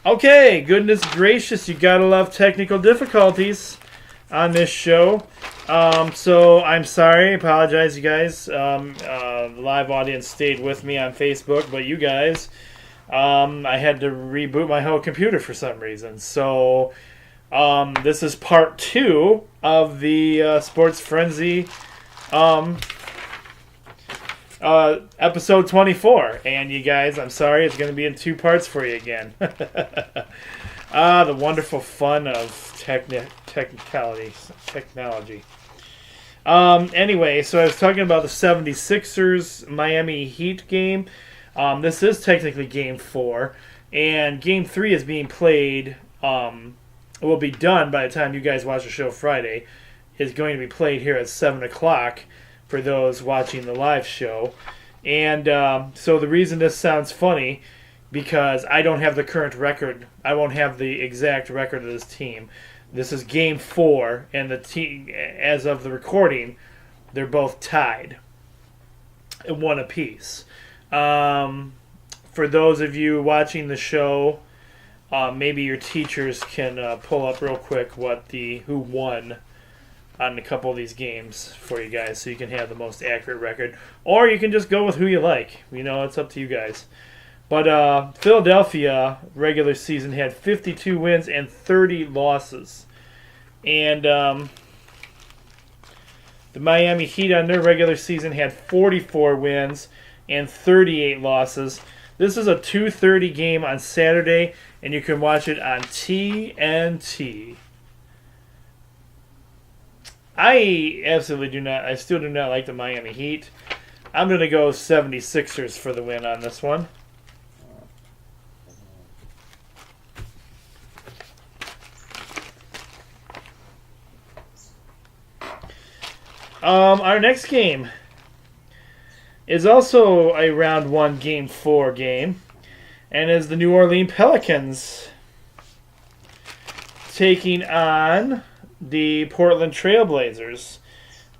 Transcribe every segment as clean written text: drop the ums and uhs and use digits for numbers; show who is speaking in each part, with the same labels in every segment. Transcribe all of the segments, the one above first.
Speaker 1: Okay, goodness gracious, you gotta love technical difficulties on this show. So I'm sorry, apologize, you guys. The live audience stayed with me on Facebook, but you guys, I had to reboot my whole computer for some reason. So this is part 2 of the Sports Frenzy episode 24. And you guys, I'm sorry, it's going to be in 2 parts for you again. The wonderful fun of technology. Anyway, so I was talking about the 76ers Miami Heat game. This is technically game 4, and game 3 is being played, will be done by the time you guys watch the show Friday. It's going to be played here at 7 o'clock for those watching the live show. And so the reason this sounds funny, because I don't have the current record. I won't have the exact record of this team. This is game 4, and the team, as of the recording, they're both tied at 1 apiece. For those of you watching the show, maybe your teachers can pull up real quick who won on a couple of these games for you guys, so you can have the most accurate record. Or you can just go with who you like. It's up to you guys. But Philadelphia regular season had 52 wins and 30 losses. And the Miami Heat on their regular season had 44 wins and 38 losses. This is a 2:30 game on Saturday, and you can watch it on TNT. I still do not like the Miami Heat. I'm going to go 76ers for the win on this one. Our next game is also a round 1 game 4 game, and is the New Orleans Pelicans taking on the Portland Trailblazers.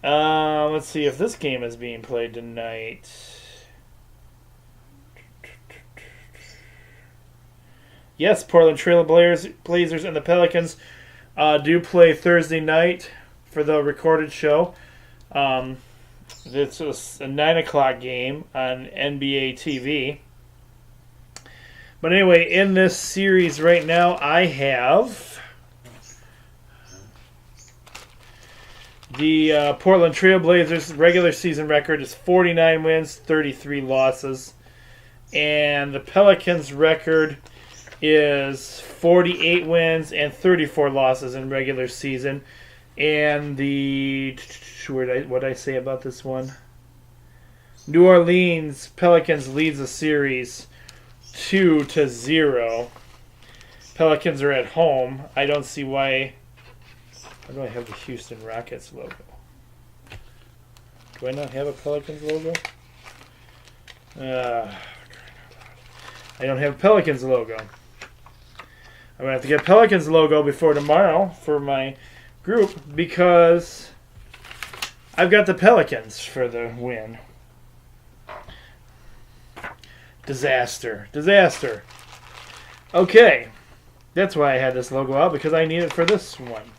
Speaker 1: Let's see if this game is being played tonight. Yes, Portland Trailblazers and the Pelicans do play Thursday night for the recorded show. It's a 9 o'clock game on NBA TV. But anyway, in this series right now, I have the Portland Trailblazers regular season record is 49 wins, 33 losses. And the Pelicans record is 48 wins and 34 losses in regular season. And what did I say about this one? New Orleans Pelicans leads the series 2-0. Pelicans are at home. I don't see why. Why do I have the Houston Rockets logo? Do I not have a Pelicans logo? I don't have a Pelicans logo. I'm going to have to get a Pelicans logo before tomorrow for my group, because I've got the Pelicans for the win. Disaster. Okay. That's why I had this logo out, because I need it for this one.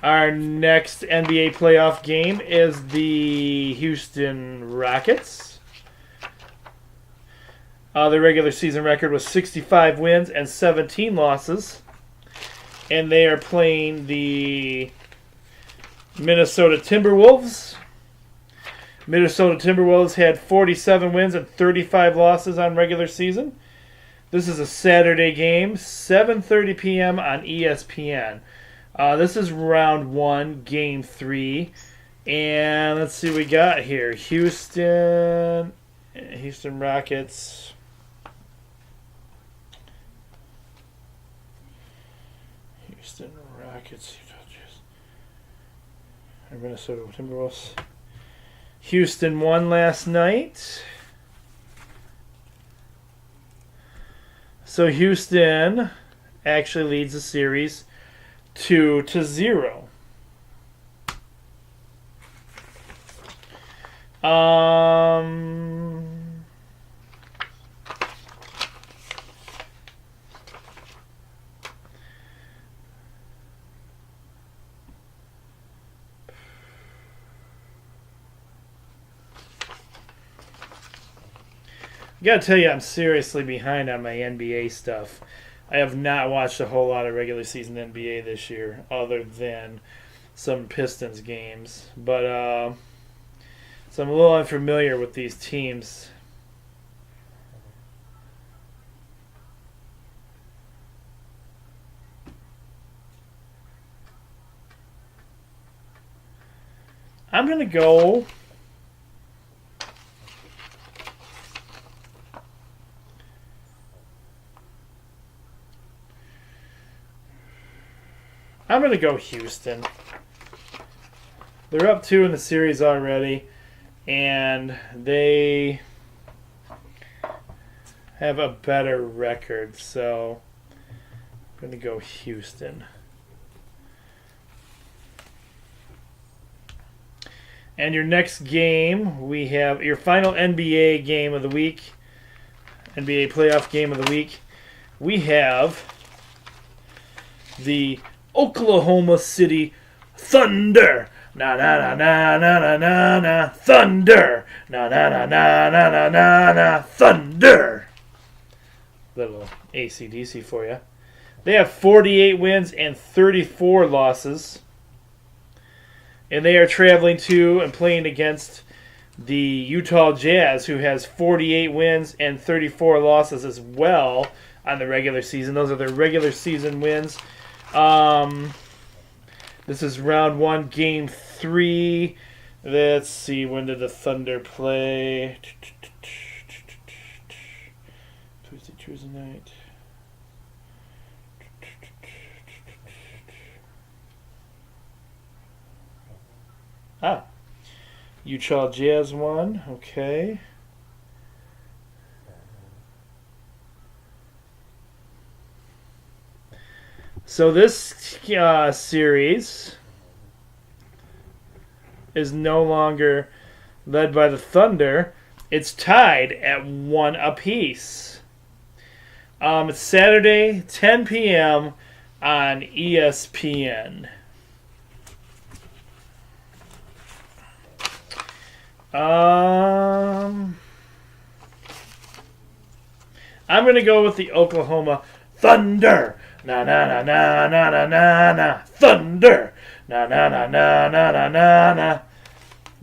Speaker 1: Our next NBA playoff game is the Houston Rockets. The regular season record was 65 wins and 17 losses. And they are playing the Minnesota Timberwolves. Minnesota Timberwolves had 47 wins and 35 losses on regular season. This is a Saturday game, 7:30 p.m. on ESPN. This is round 1, game 3. And let's see what we got here. Houston Rockets. Houston Rockets. Minnesota Timberwolves. Houston won last night. So Houston actually leads the series 2-0. I gotta tell you, I'm seriously behind on my NBA stuff. I have not watched a whole lot of regular season NBA this year, other than some Pistons games. But so I'm a little unfamiliar with these teams. I'm gonna go. I'm going to go Houston. They're up 2 in the series already, and they have a better record, so I'm going to go Houston. And your next game, we have your final NBA game of the week, NBA playoff game of the week. We have the Oklahoma City Thunder. Na na na na na na na na Thunder. Na na na na na na na na Thunder. Little AC/DC for you. They have 48 wins and 34 losses. And they are traveling to and playing against the Utah Jazz, who has 48 wins and 34 losses as well on the regular season. Those are their regular season wins. This is round 1, game 3. Let's see, when did the Thunder play? Tuesday night. Utah Jazz won. Okay. So this series is no longer led by the Thunder. It's tied at 1 apiece. It's Saturday, 10 p.m. on ESPN. I'm going to go with the Oklahoma Thunder. Na na na na na na na na Thunder. Na na na na na na na na.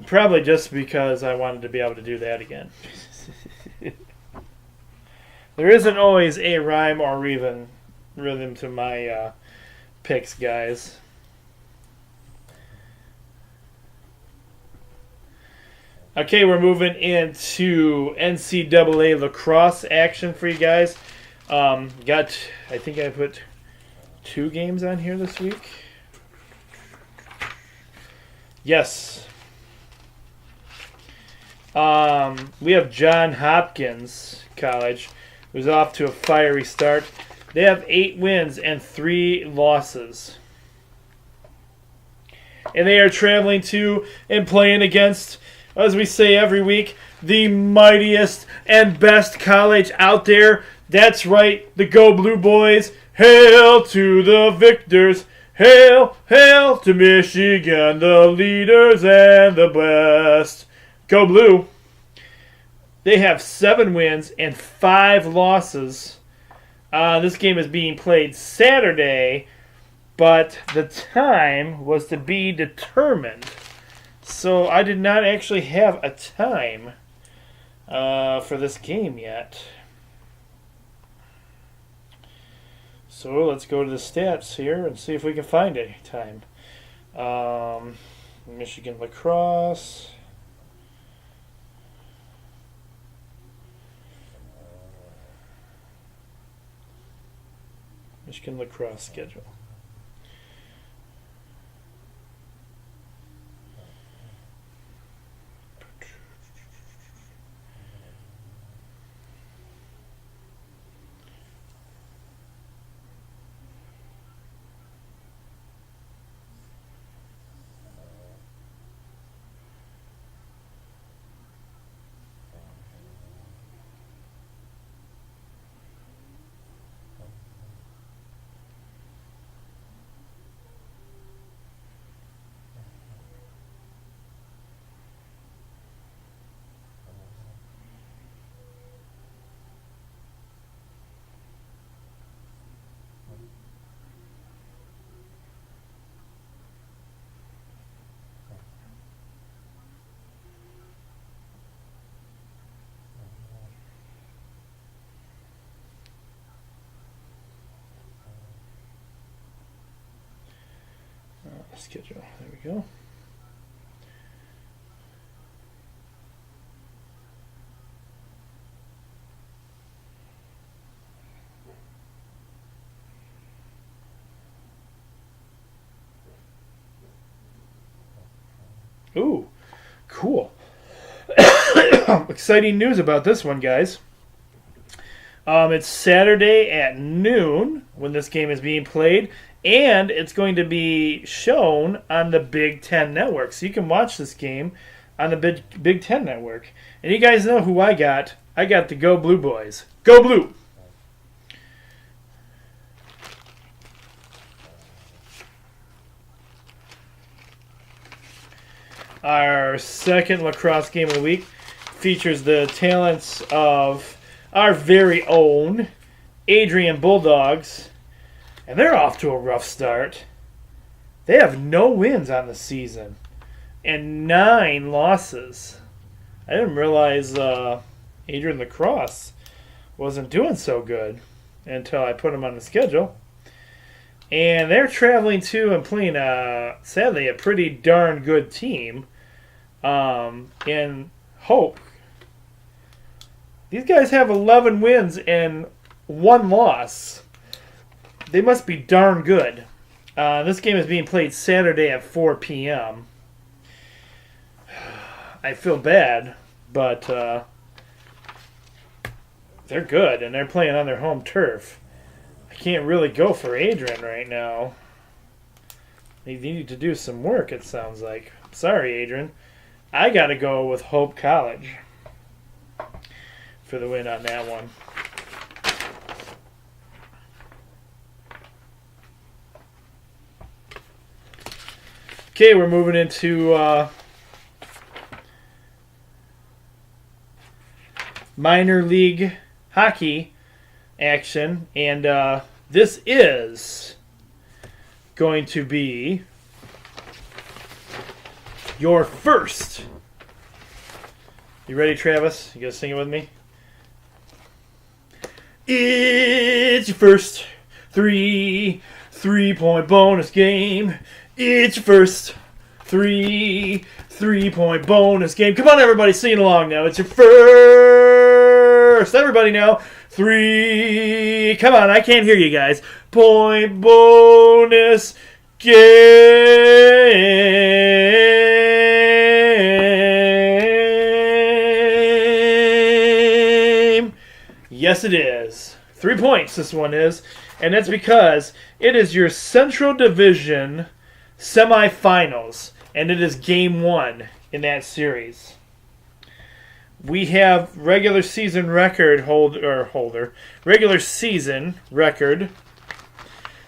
Speaker 1: Probably just because I wanted to be able to do that again. There isn't always a rhyme or even rhythm to my picks, guys. Okay, we're moving into NCAA lacrosse action for you guys. I think I put 2 games on here this week. Yes. We have Johns Hopkins College, who's off to a fiery start. They have 8 wins and 3 losses. And they are traveling to and playing against, as we say every week, the mightiest and best college out there. That's right, the Go Blue Boys. Hail to the victors. Hail, hail to Michigan, the leaders and the best. Go Blue. They have 7 wins and 5 losses. This game is being played Saturday, but the time was to be determined. So I did not actually have a time for this game yet. So let's go to the stats here and see if we can find a time. Michigan lacrosse. Michigan lacrosse schedule. schedule. There we go. Ooh, cool. Exciting news about this one, guys. It's Saturday at noon when this game is being played, and it's going to be shown on the Big Ten Network. So you can watch this game on the Big Ten Network. And you guys know who I got. I got the Go Blue Boys. Go Blue! Our second lacrosse game of the week features the talents of our very own Adrian Bulldogs, and they're off to a rough start. They have no wins on the season and 9 losses. I didn't realize Adrian Lacrosse wasn't doing so good until I put them on the schedule. And they're traveling to and playing, sadly, a pretty darn good team in Hope. These guys have 11 wins and 1 loss. They must be darn good. This game is being played Saturday at 4 p.m. I feel bad, but they're good, and they're playing on their home turf. I can't really go for Adrian right now. They need to do some work, it sounds like. Sorry, Adrian. I got to go with Hope College for the win on that one. Okay, we're moving into minor league hockey action, and this is going to be your first. You ready, Travis? You gonna sing it with me? It's your first three-point bonus game. It's your first three-point bonus game. Come on, everybody, sing along now. It's your first. Everybody now. 3. Come on, I can't hear you guys. Point bonus game. Yes, it is. 3 points, this one is. And that's because it is your Central Division semifinals. And it is game 1 in that series. We have regular season record regular season record.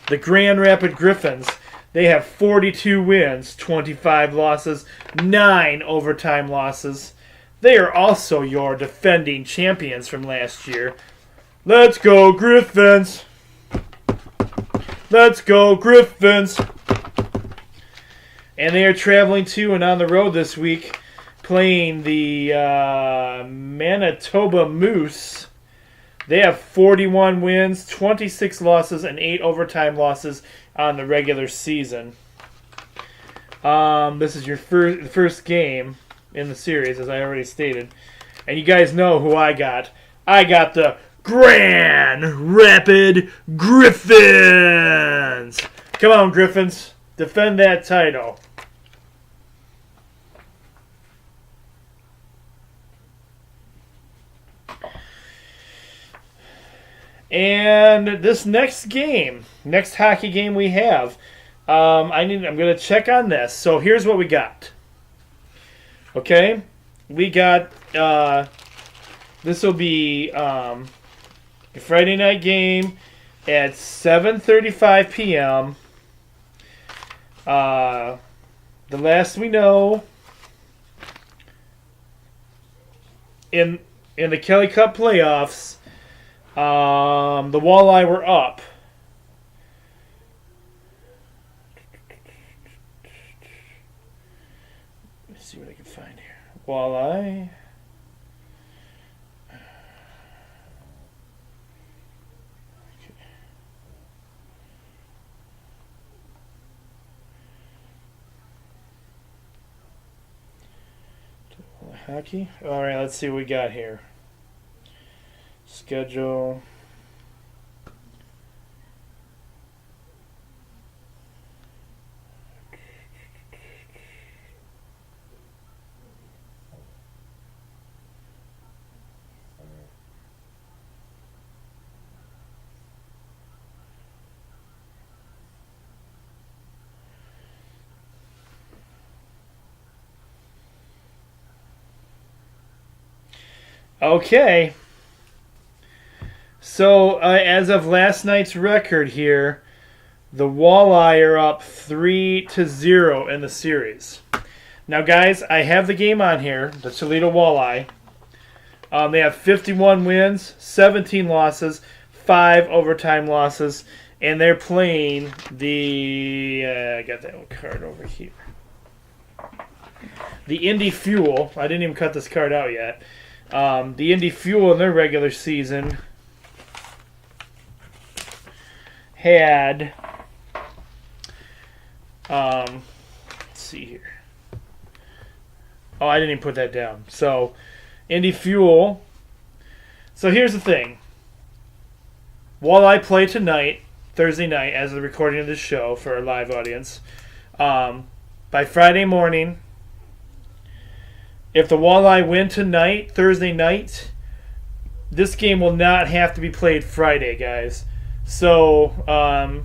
Speaker 1: The Grand Rapids Griffins, they have 42 wins, 25 losses, 9 overtime losses. They are also your defending champions from last year. Let's go Griffins! Let's go Griffins! And they are traveling to and on the road this week, playing the Manitoba Moose. They have 41 wins, 26 losses, and 8 overtime losses on the regular season. This is your first game in the series, as I already stated. And you guys know who I got. I got the Grand Rapids Griffins! Come on, Griffins. Defend that title. And this next hockey game we have, I'm going to check on this. So here's what we got. Okay, we got this will be a Friday night game at 7:35 p.m. The last we know, in the Kelly Cup playoffs, the Walleye were up. Let's see what I can find here. Walleye. hockey. All right, let's see what we got here. Schedule. Okay. So, as of last night's record here, the Walleye are up 3-0 in the series. Now, guys, I have the game on here, the Toledo Walleye. They have 51 wins, 17 losses, 5 overtime losses, and they're playing the... I got that one card over here. The Indy Fuel. I didn't even cut this card out yet. The Indy Fuel in their regular season had, let's see here. Oh, I didn't even put that down. So, Indy Fuel. So here's the thing. Walleye play tonight, Thursday night, as of the recording of this show for our live audience. By Friday morning, if the Walleye win tonight, Thursday night, this game will not have to be played Friday, guys. So,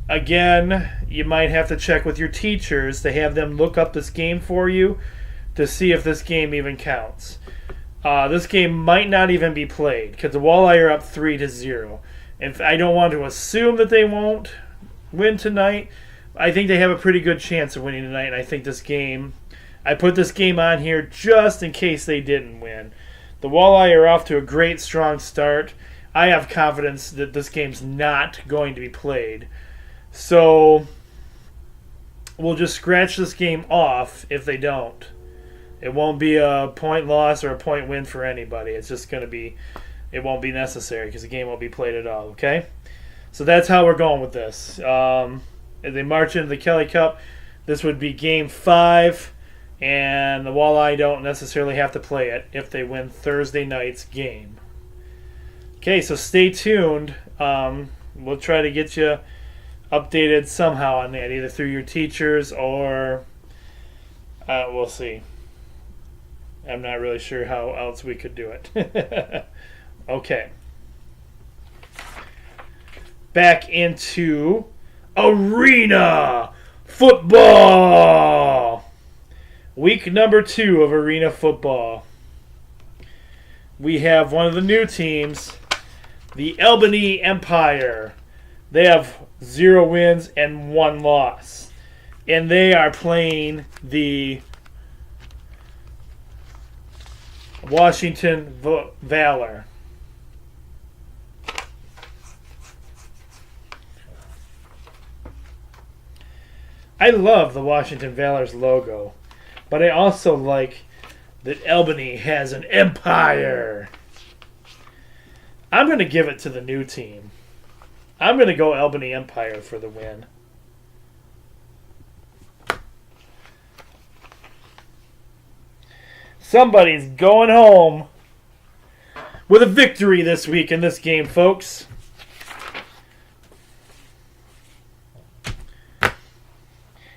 Speaker 1: again, you might have to check with your teachers to have them look up this game for you to see if this game even counts. This game might not even be played because the Walleye are up 3-0. And I don't want to assume that they won't win tonight. I think they have a pretty good chance of winning tonight, and I think this game... I put this game on here just in case they didn't win. The Walleye are off to a great, strong start. I have confidence that this game's not going to be played. So, we'll just scratch this game off if they don't. It won't be a point loss or a point win for anybody. It's just going to be... It won't be necessary because the game won't be played at all, okay? So that's how we're going with this. As they march into the Kelly Cup, this would be Game 5. And the Walleye don't necessarily have to play it if they win Thursday night's game. Okay, so stay tuned. We'll try to get you updated somehow on that, either through your teachers or we'll see. I'm not really sure how else we could do it. Okay. Back into Arena Football. Week number 2 of Arena Football. We have one of the new teams, the Albany Empire. They have 0 wins and 1 loss. And they are playing the Washington Valor. I love the Washington Valor's logo. But I also like that Albany has an empire. I'm going to give it to the new team. I'm going to go Albany Empire for the win. Somebody's going home with a victory this week in this game, folks.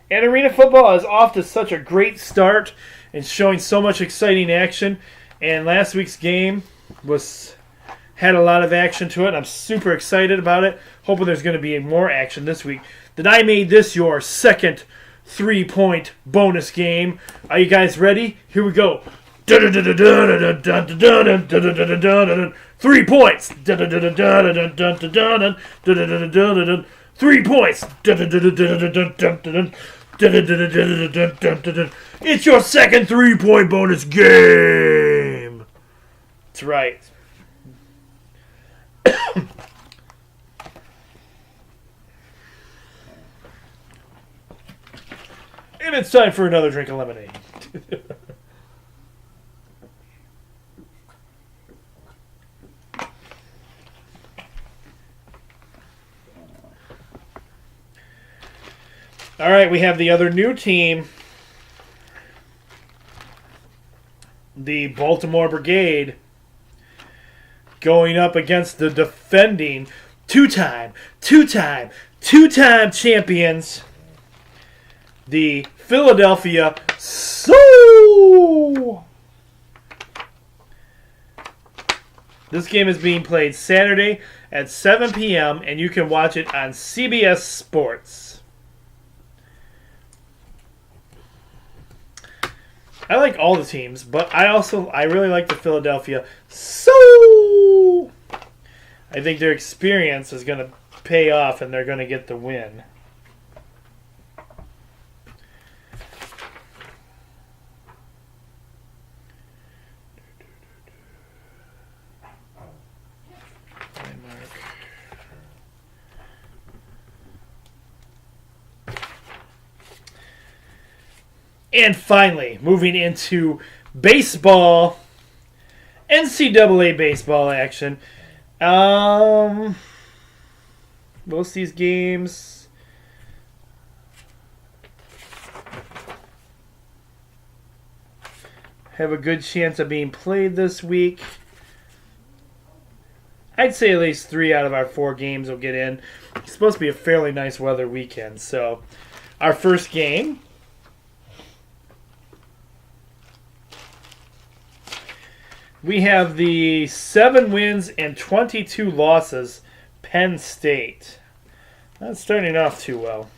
Speaker 1: And Arena Football is off to such a great start and showing so much exciting action. And last week's game had a lot of action to it. I'm super excited about it. Hoping there's going to be more action this week. That I made this your second 3-point bonus game. Are you guys ready? Here we go. 3 points. 3 points. It's your second 3-point bonus game. That's right. And it's time for another drink of lemonade. All right, we have the other new team. the Baltimore Brigade going up against the defending two-time champions, the Philadelphia Soul. This game is being played Saturday at 7 p.m. and you can watch it on CBS Sports. I like all the teams, but I really like the Philadelphia Soul. I think their experience is going to pay off and they're going to get the win. And finally, moving into baseball, NCAA baseball action. Most of these games have a good chance of being played this week. I'd say at least 3 out of our 4 games will get in. It's supposed to be a fairly nice weather weekend. So, our first game, we have the 7 wins and 22 losses Penn State. Not starting off too well.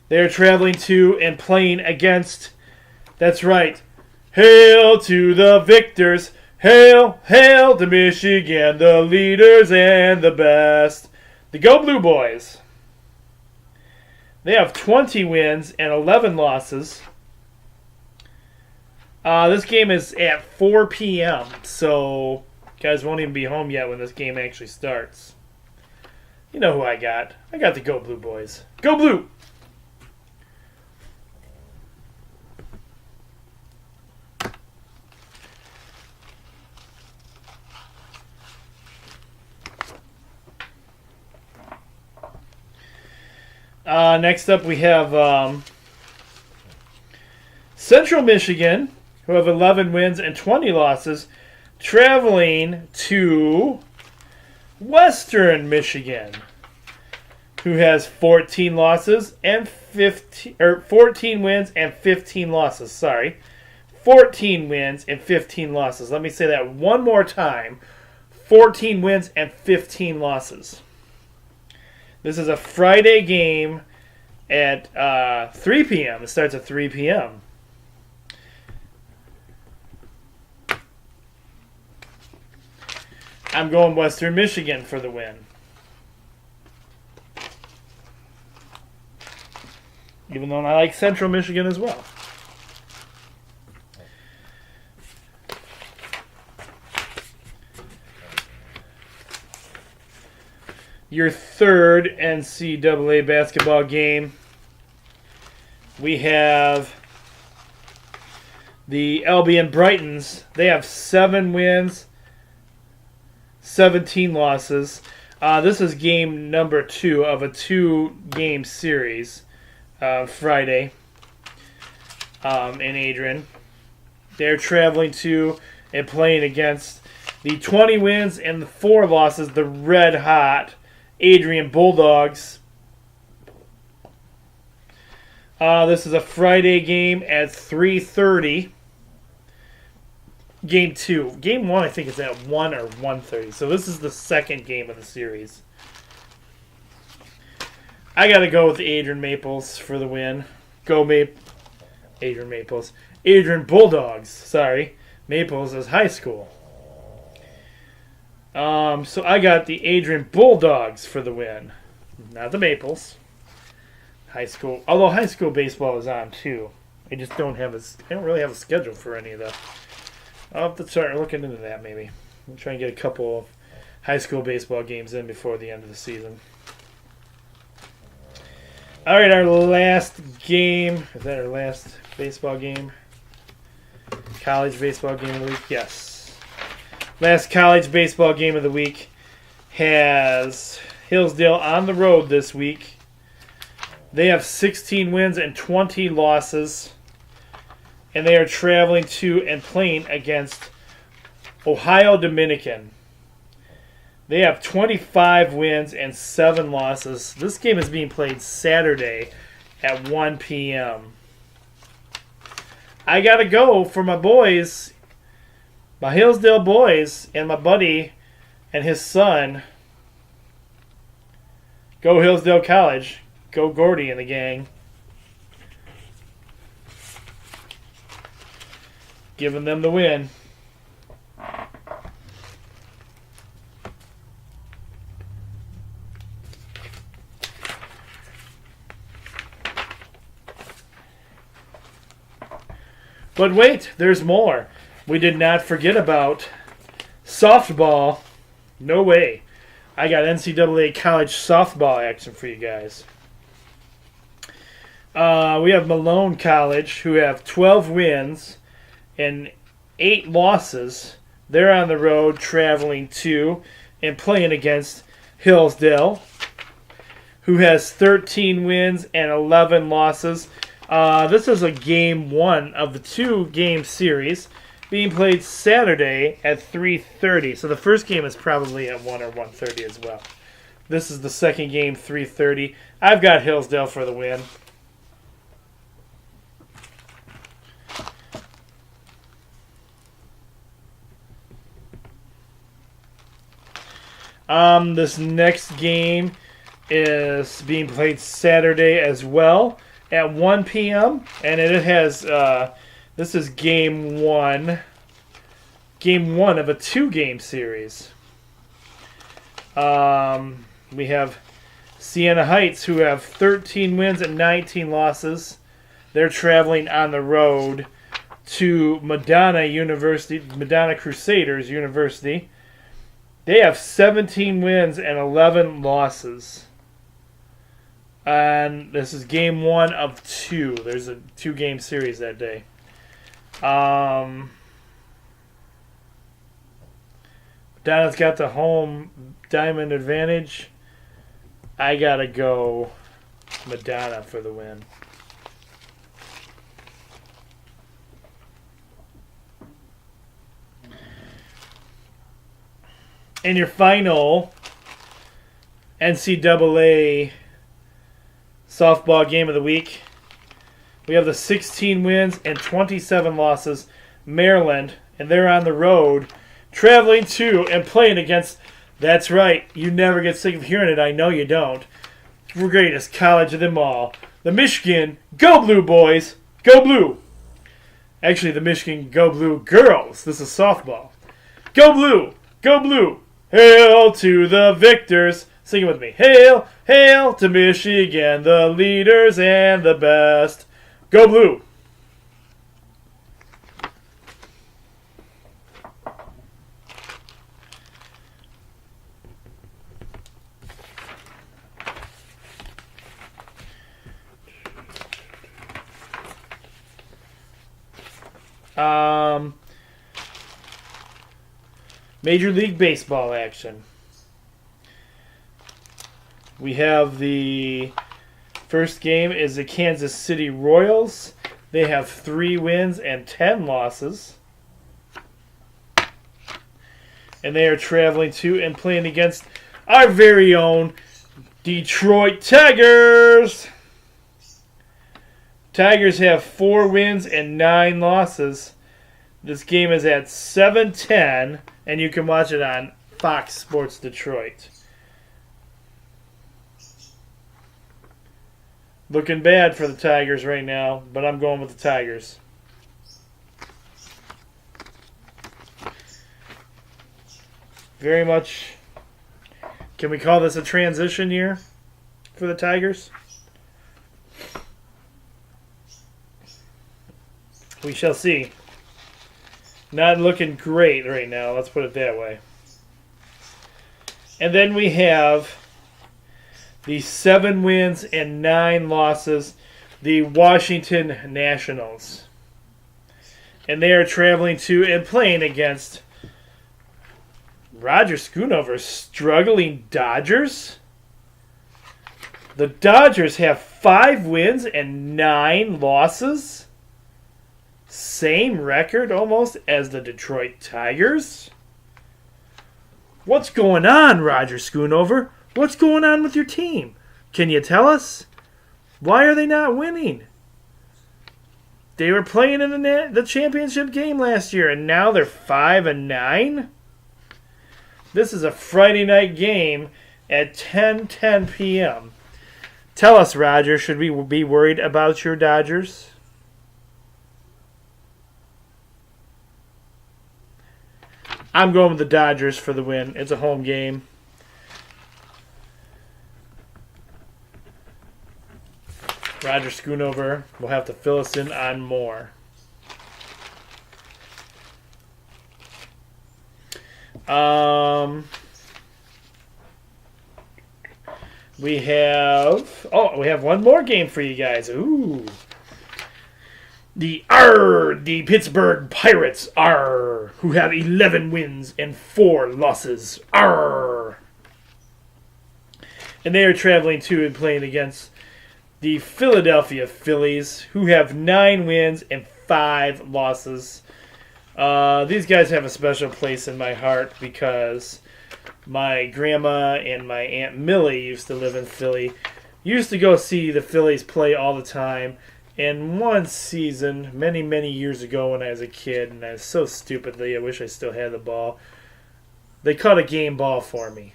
Speaker 1: They're traveling to and playing against, that's right, hail to the victors, hail, hail to Michigan, the leaders and the best. The Go Blue Boys. They have 20 wins and 11 losses. This game is at 4 p.m., so guys won't even be home yet when this game actually starts. You know who I got. I got the Go Blue Boys. Go Blue! Next up we have Central Michigan, who have 11 wins and 20 losses, traveling to Western Michigan, who has 14 losses and 14 wins and 15 losses. Sorry, 14 wins and 15 losses. Let me say that one more time. 14 wins and 15 losses. This is a Friday game at 3 p.m. It starts at 3 p.m. I'm going Western Michigan for the win. Even though I like Central Michigan as well. Your third NCAA basketball game, we have the Albion Brightons. They have 7 wins, 17 losses. This is game number 2 of a 2-game series. Friday in Adrian. They're traveling to and playing against the 20 wins and the 4 losses, the red hot Adrian Bulldogs. This is a Friday game at 3:30. Game 2. Game 1, I think, is at 1 or 1:30. So this is the second game of the series. I got to go with the Adrian Maples for the win. Go Adrian Maples. Adrian Bulldogs. Sorry. Maples is high school. So I got the Adrian Bulldogs for the win. Not the Maples. High school. Although high school baseball is on too. I just don't really have a schedule for any of that. I'll have to start looking into that maybe. I'll try and get a couple of high school baseball games in before the end of the season. All right, our last game. Is that our last baseball game? College baseball game of the week? Yes. Last college baseball game of the week has Hillsdale on the road this week. They have 16 wins and 20 losses. and they are traveling to and playing against Ohio Dominican. They have 25 wins and 7 losses. This game is being played Saturday at 1 p.m. I got to go for my boys, my Hillsdale boys, and my buddy and his son. Go Hillsdale College. Go Gordy and the gang. Giving them the win. But wait, there's more. We did not forget about softball. No way. I got NCAA college softball action for you guys. We have Malone College, who have 12 wins and 8 losses. They're on the road traveling to and playing against Hillsdale, who has 13 wins and 11 losses. This is a game 1 of the 2-game series being played Saturday at 3:30. So the first game is probably at 1 or 1:30 as well. This is the second game, 3:30. I've got Hillsdale for the win. This next game is being played Saturday as well at 1 p.m. and it has this is game 1 of a 2-game series. We have Siena Heights, who have 13 wins and 19 losses. They're traveling on the road to Madonna Crusaders University. They have 17 wins and 11 losses. And this is game 1 of 2. There's a 2-game series that day. Madonna's got the home diamond advantage. I gotta go Madonna for the win. And your final NCAA softball game of the week, we have the 16 wins and 27 losses Maryland, and they're on the road traveling to and playing against, that's right, you never get sick of hearing it, I know you don't, the greatest college of them all, the Michigan Go Blue boys. Go Blue. Actually, the Michigan Go Blue girls. This is softball. Go Blue. Go Blue. Hail to the victors. Sing it with me. Hail, hail to Michigan, the leaders and the best. Go Blue. Major League Baseball action. We have the first game is the Kansas City Royals. They have 3 wins and 10 losses. And they are traveling to and playing against our very own Detroit Tigers. Tigers have 4 wins and 9 losses. This game is at 7:10, and you can watch it on Fox Sports Detroit. Looking bad for the Tigers right now, but I'm going with the Tigers. Very much. Can we call this a transition year for the Tigers? We shall see. Not looking great right now, let's put it that way. And then we have the 7 wins and 9 losses, the Washington Nationals. And they are traveling to and playing against Roger Schoonover's struggling Dodgers. The Dodgers have 5 wins and 9 losses. Same record almost as the Detroit Tigers? What's going on, Roger Schoonover? What's going on with your team? Can you tell us? Why are they not winning? They were playing in the championship game last year, and now they're 5-9? This is a Friday night game at 10:10 p.m. Tell us, Roger, should we be worried about your Dodgers? I'm going with the Dodgers for the win. It's a home game. Roger Schoonover will have to fill us in on more. We have one more game for you guys. Ooh. The Pittsburgh Pirates who have 11 wins and 4 losses. And they are traveling to and playing against the Philadelphia Phillies, who have 9 wins and 5 losses. These guys have a special place in my heart because my grandma and my Aunt Millie used to live in Philly. Used to go see the Phillies play all the time. And one season, many, many years ago when I was a kid, and I was so stupidly, I wish I still had the ball, they caught a game ball for me.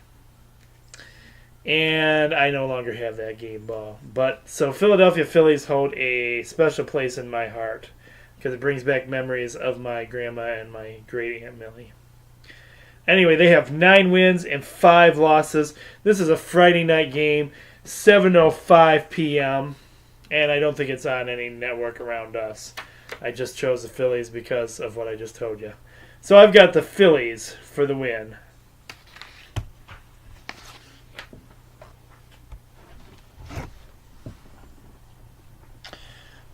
Speaker 1: And I no longer have that game ball. So Philadelphia Phillies hold a special place in my heart because it brings back memories of my grandma and my great Aunt Millie. Anyway, they have 9 wins and 5 losses. This is a Friday night game, 7:05 p.m., and I don't think it's on any network around us. I just chose the Phillies because of what I just told you. So I've got the Phillies for the win.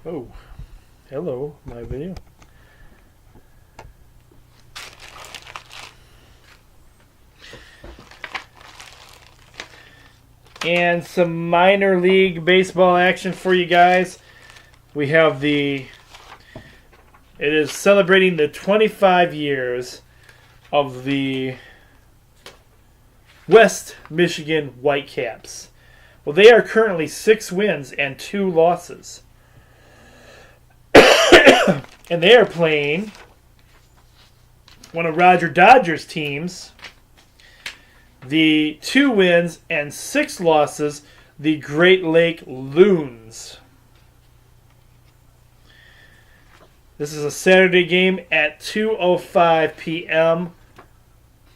Speaker 1: Oh, hello, my video. And some minor league baseball action for you guys. We have it is celebrating the 25 years of the West Michigan Whitecaps. Well, they are currently 6 wins and 2 losses. And they are playing one of Roger Dodger's teams, the 2 wins and 6 losses, the Great Lake Loons. This is a Saturday game at 2:05 p.m.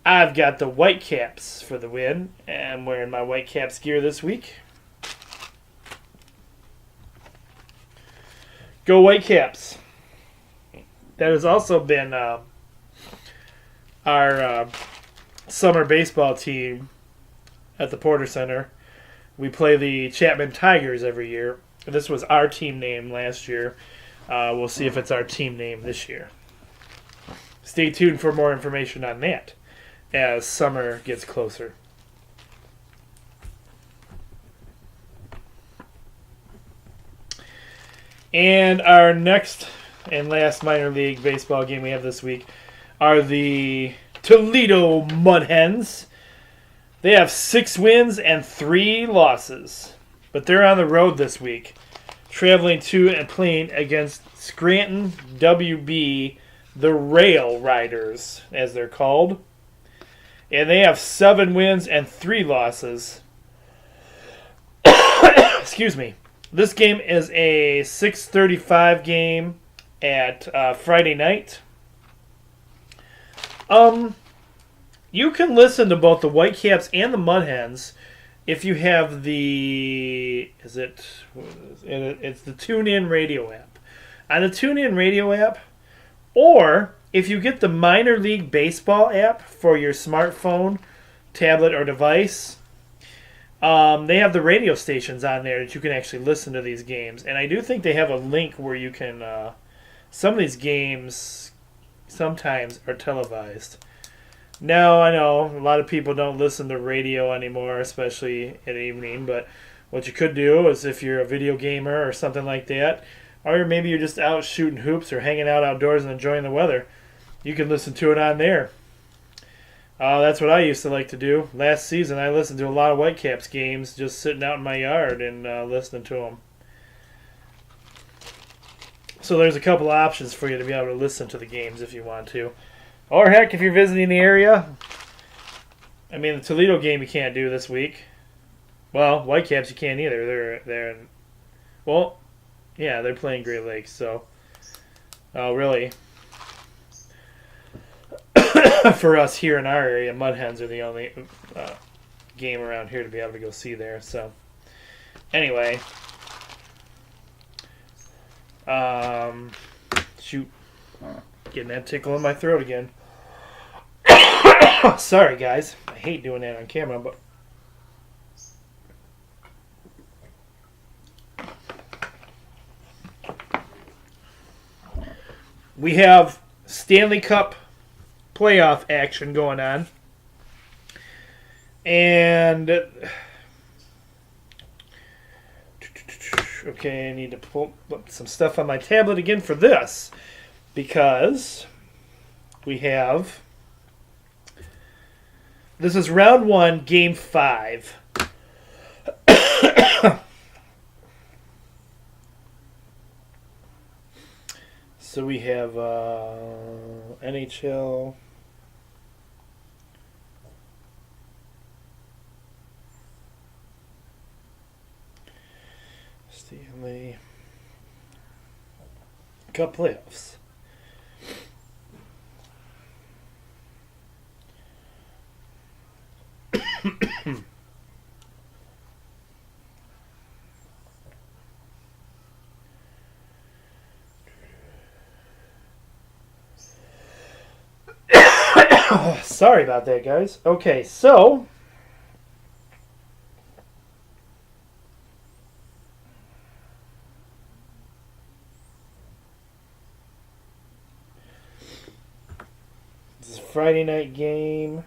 Speaker 1: I've got the Whitecaps for the win. I'm wearing my Whitecaps gear this week. Go Whitecaps. That has also been our summer baseball team at the Porter Center. We play the Chapman Tigers every year. This was our team name last year. We'll see if it's our team name this year. Stay tuned for more information on that as summer gets closer. And our next and last minor league baseball game we have this week are the Toledo Mud Hens. They have 6 wins and 3 losses, but they're on the road this week, traveling to and playing against Scranton WB, the Rail Riders, as they're called. And they have 7 wins and 3 losses. Excuse me. This game is a 6:35 game at Friday night. You can listen to both the Whitecaps and the Mud Hens if you have it's the TuneIn Radio app. On the TuneIn Radio app, or if you get the Minor League Baseball app for your smartphone, tablet, or device, they have the radio stations on there that you can actually listen to these games. And I do think they have a link where you can... some of these games sometimes are televised. Now, I know a lot of people don't listen to radio anymore, especially at evening. But what you could do is if you're a video gamer or something like that, Or maybe you're just out shooting hoops or hanging out outdoors and enjoying the weather. You can listen to it on there. That's what I used to like to do. Last season, I listened to a lot of Whitecaps games, just sitting out in my yard and listening to them. So there's a couple options for you to be able to listen to the games if you want to. Or heck, if you're visiting the area. I mean, the Toledo game you can't do this week. Well, Whitecaps you can't either. They're playing Great Lakes. So, really, for us here in our area, Mud Hens are the only game around here to be able to go see there. So, anyway, shoot, getting that tickle in my throat again. Sorry, guys. I hate doing that on camera, but we have Stanley Cup playoff action going on. And okay, I need to pull up some stuff on my tablet again for this, because we have, this is round 1, game 5. So we have NHL. Stanley Cup playoffs. Sorry about that, guys. Okay, so this is a Friday night game.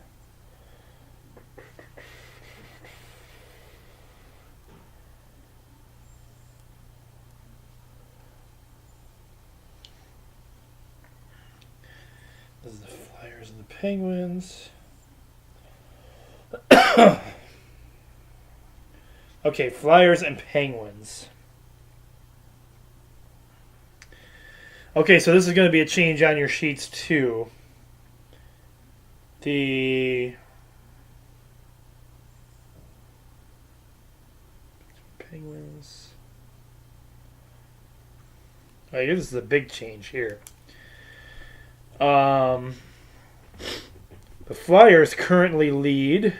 Speaker 1: This is the Flyers and the Penguins. Okay, Flyers and Penguins. Okay, so this is going to be a change on your sheets too. The Penguins. Oh, this is a big change here. The Flyers currently lead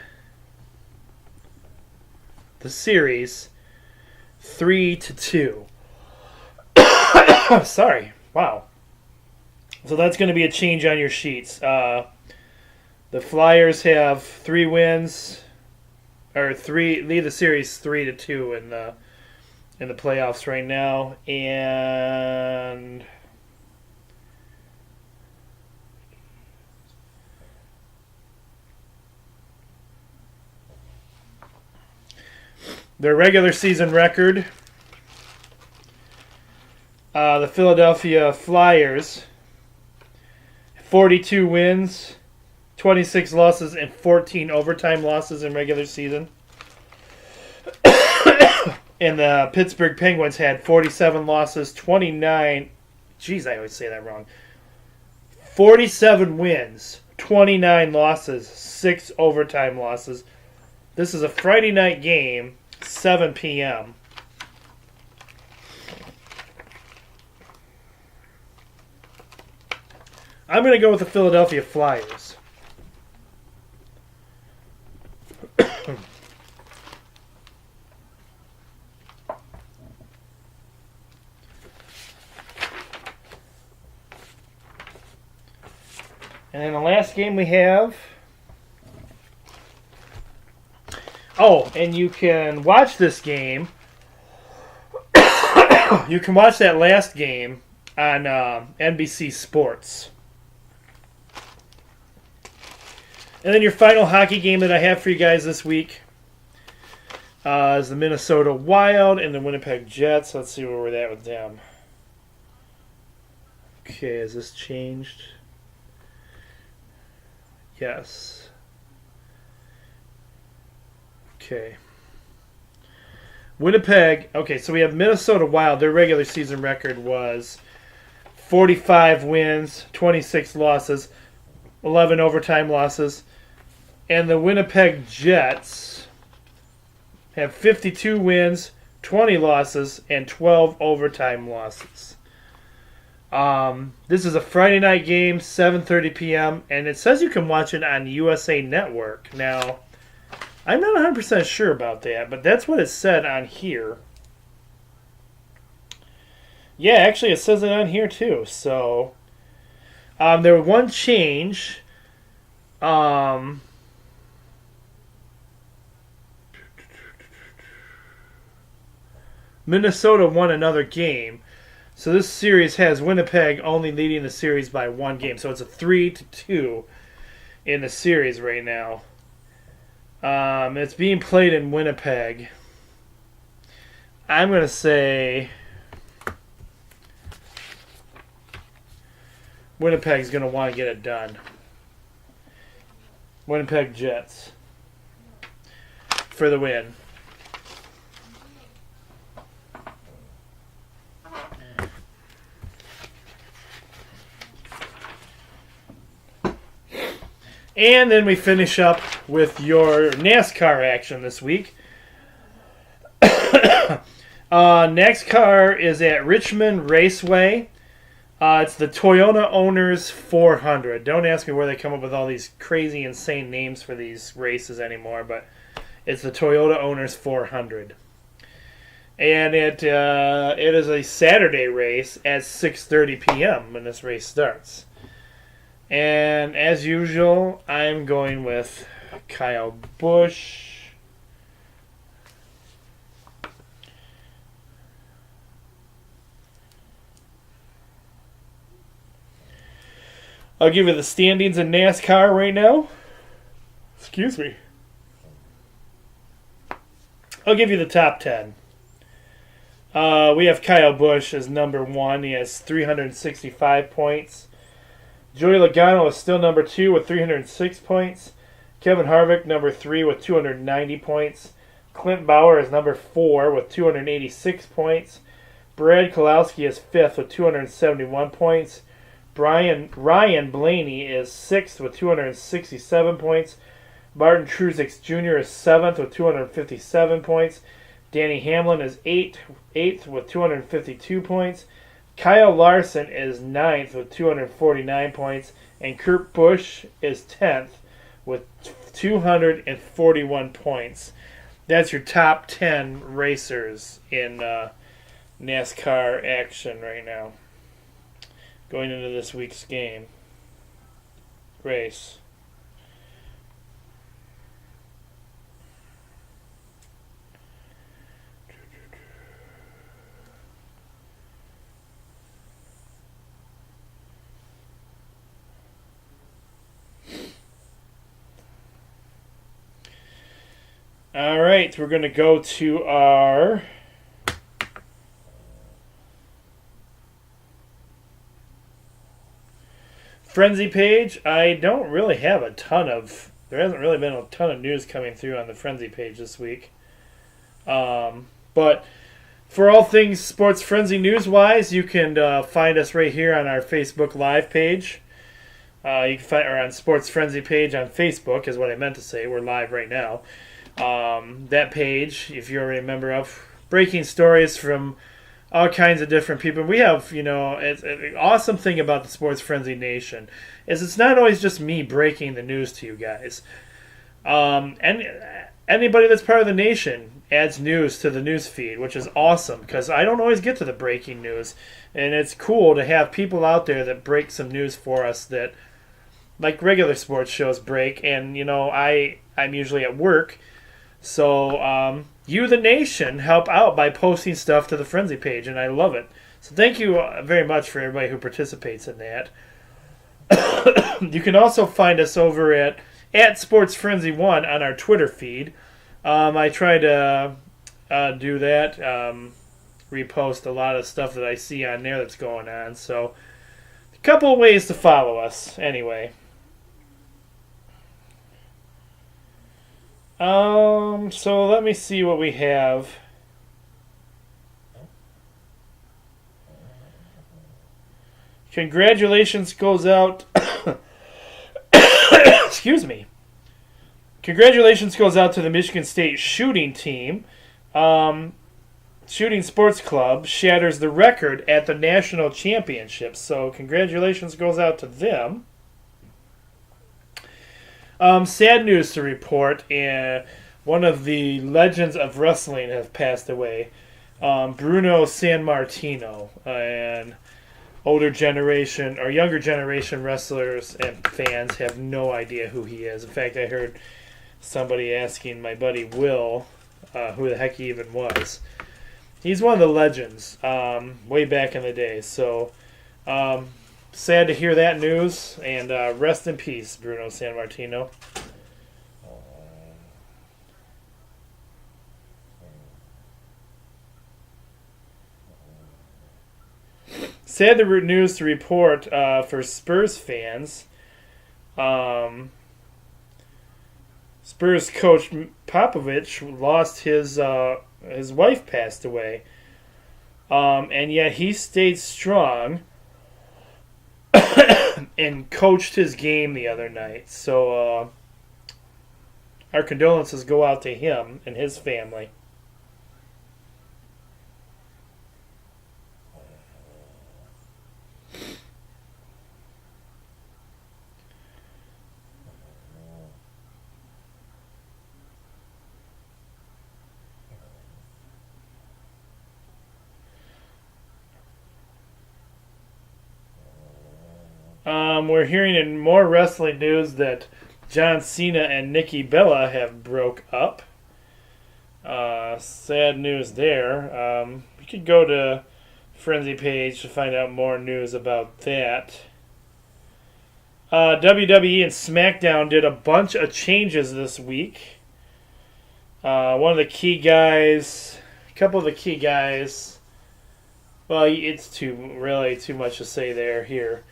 Speaker 1: the series 3-2. Sorry. Wow. So that's going to be a change on your sheets. The Flyers have 3 wins, lead the series 3-2 in the playoffs right now, and their regular season record, the Philadelphia Flyers, 42 wins, 26 losses, and 14 overtime losses in regular season. And the Pittsburgh Penguins had 47 losses, 29... Jeez, I always say that wrong. 47 wins, 29 losses, 6 overtime losses. This is a Friday night game, 7 p.m. I'm going to go with the Philadelphia Flyers. And then the last game we have... Oh, and you can watch this game. You can watch that last game on NBC Sports. And then your final hockey game that I have for you guys this week is the Minnesota Wild and the Winnipeg Jets. Let's see where we're at with them. Okay, has this changed? Yes. Okay. Winnipeg. Okay, so we have Minnesota Wild. Their regular season record was 45 wins, 26 losses, 11 overtime losses. And the Winnipeg Jets have 52 wins, 20 losses, and 12 overtime losses. This is a Friday night game, 7:30 p.m., and it says you can watch it on USA Network. Now, I'm not 100% sure about that, but that's what it said on here. Yeah, actually, it says it on here too. So, there was one change. Minnesota won another game. So this series has Winnipeg only leading the series by one game. So it's a 3-2 in the series right now. It's being played in Winnipeg. I'm going to say Winnipeg's going to want to get it done. Winnipeg Jets for the win. And then we finish up with your NASCAR action this week. NASCAR is at Richmond Raceway. It's the Toyota Owners 400. Don't ask me where they come up with all these crazy, insane names for these races anymore, but it's the Toyota Owners 400. And it is a Saturday race at 6:30 p.m. when this race starts. And as usual, I'm going with Kyle Busch. I'll give you the standings in NASCAR right now. Excuse me. I'll give you the top 10. We have Kyle Busch as number 1. He has 365 points. Joey Logano is still number 2 with 306 points. Kevin Harvick, number 3 with 290 points. Clint Bauer is number 4 with 286 points. Brad Keselowski is 5th with 271 points. Ryan Blaney is 6th with 267 points. Martin Truex Jr. is 7th with 257 points. Danny Hamlin is 8th with 252 points. Kyle Larson is 9th with 249 points, and Kurt Busch is 10th with 241 points. That's your top 10 racers in NASCAR action right now. Going into this week's race. All right, we're going to go to our Frenzy page. I don't really have there hasn't really been a ton of news coming through on the Frenzy page this week. But for all things Sports Frenzy news-wise, you can find us right here on our Facebook Live page. You can find our on Sports Frenzy page on Facebook is what I meant to say. We're live right now. That page, if you're already a member of, breaking stories from all kinds of different people. We have, it's an awesome thing about the Sports Frenzy Nation is it's not always just me breaking the news to you guys. And anybody that's part of the nation adds news to the news feed, which is awesome because I don't always get to the breaking news. And it's cool to have people out there that break some news for us that, like regular sports shows break. And, I'm usually at work. So, you, the nation, help out by posting stuff to the Frenzy page, and I love it. So thank you very much for everybody who participates in that. You can also find us over at SportsFrenzy1 on our Twitter feed. I try to do that, repost a lot of stuff that I see on there that's going on. So Couple ways to follow us, anyway. So let me see what we have. Congratulations goes out. Excuse me. Congratulations goes out to the Michigan State shooting team. Shooting Sports Club shatters the record at the national championships. So congratulations goes out to them. Sad news to report. One of the legends of wrestling have passed away. Bruno Sammartino. And older generation or younger generation wrestlers and fans have no idea who he is. In fact, I heard somebody asking my buddy Will who the heck he even was. He's one of the legends way back in the day. So sad to hear that news, and rest in peace, Bruno Sammartino. Sad news to report for Spurs fans. Spurs coach Popovich lost his wife passed away, and yet he stayed strong and coached his game the other night. So our condolences go out to him and his family. We're hearing in more wrestling news that John Cena and Nikki Bella have broke up. Sad news there. You could go to Frenzy page to find out more news about that. WWE and SmackDown did a bunch of changes this week. One of the key guys, a couple of the key guys, well, it's too much to say there here.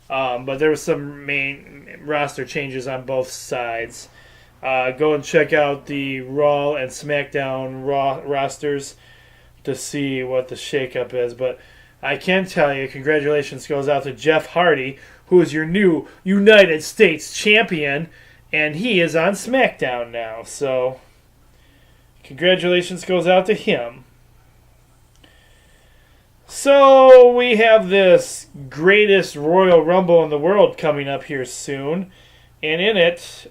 Speaker 1: But there was some main roster changes on both sides. Go and check out the Raw and SmackDown rosters to see what the shakeup is. But I can tell you, congratulations goes out to Jeff Hardy, who is your new United States champion, and he is on SmackDown now. So congratulations goes out to him. So we have this greatest Royal Rumble in the world coming up here soon. And in it,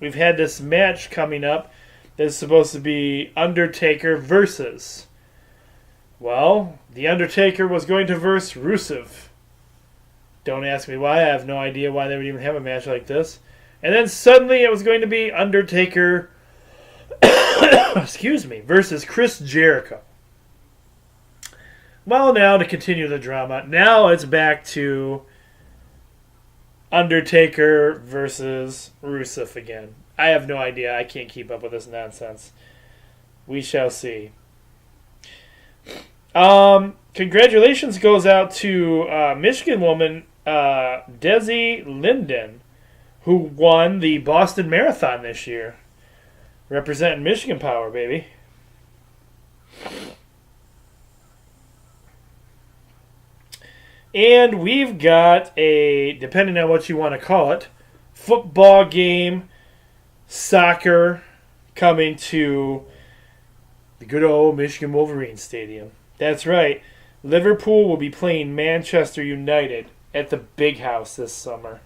Speaker 1: we've had this match coming up that's supposed to be Undertaker versus. Well, The Undertaker was going to verse Rusev. Don't ask me why. I have no idea why they would even have a match like this. And then suddenly it was going to be Undertaker versus Chris Jericho. Well, now to continue the drama, now it's back to Undertaker versus Rusev again. I have no idea. I can't keep up with this nonsense. We shall see. Congratulations goes out to Michigan woman Desi Linden, who won the Boston Marathon this year. Representing Michigan Power, baby. And we've got a, depending on what you want to call it, football game, soccer, coming to the good old Michigan Wolverine Stadium. That's right. Liverpool will be playing Manchester United at the Big House this summer.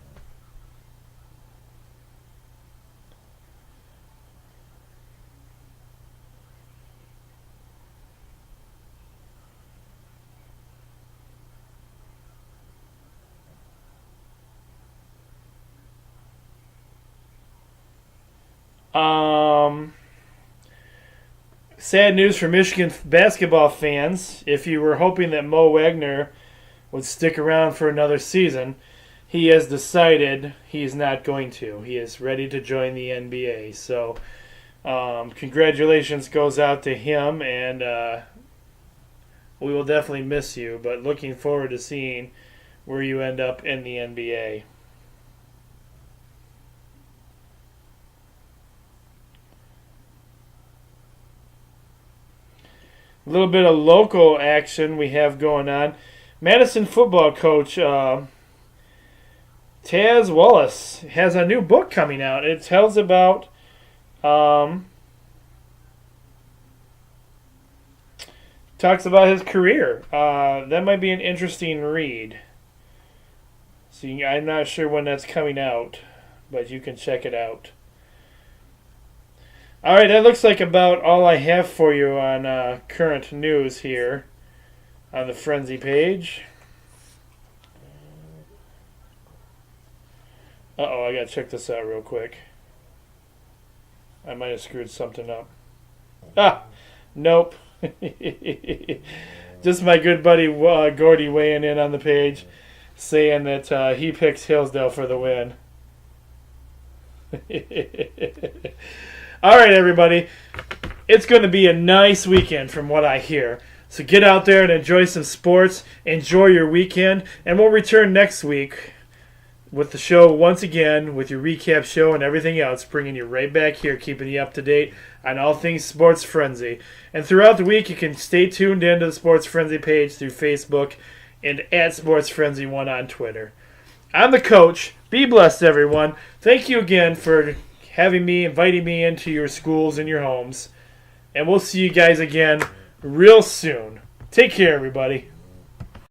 Speaker 1: Sad news for Michigan basketball fans. If you were hoping that Mo Wagner would stick around for another season, he has decided he's not going to. He is ready to join the NBA. So, congratulations goes out to him, and we will definitely miss you. But looking forward to seeing where you end up in the NBA. A little bit of local action we have going on. Madison football coach Taz Wallace has a new book coming out. It tells about talks about his career. That might be an interesting read. So I'm not sure when that's coming out, but you can check it out. All right, that looks like about all I have for you on current news here on the Frenzy page. Uh-oh, I got to check this out real quick. I might have screwed something up. Ah, nope. Just my good buddy Gordy weighing in on the page, saying that he picks Hillsdale for the win. All right, everybody. It's going to be a nice weekend from what I hear. So get out there and enjoy some sports. Enjoy your weekend. And we'll return next week with the show once again with your recap show and everything else, bringing you right back here, keeping you up to date on all things Sports Frenzy. And throughout the week, you can stay tuned into the Sports Frenzy page through Facebook and at Sports Frenzy 1 on Twitter. I'm the coach. Be blessed, everyone. Thank you again for inviting me into your schools and your homes. And we'll see you guys again real soon. Take care, everybody.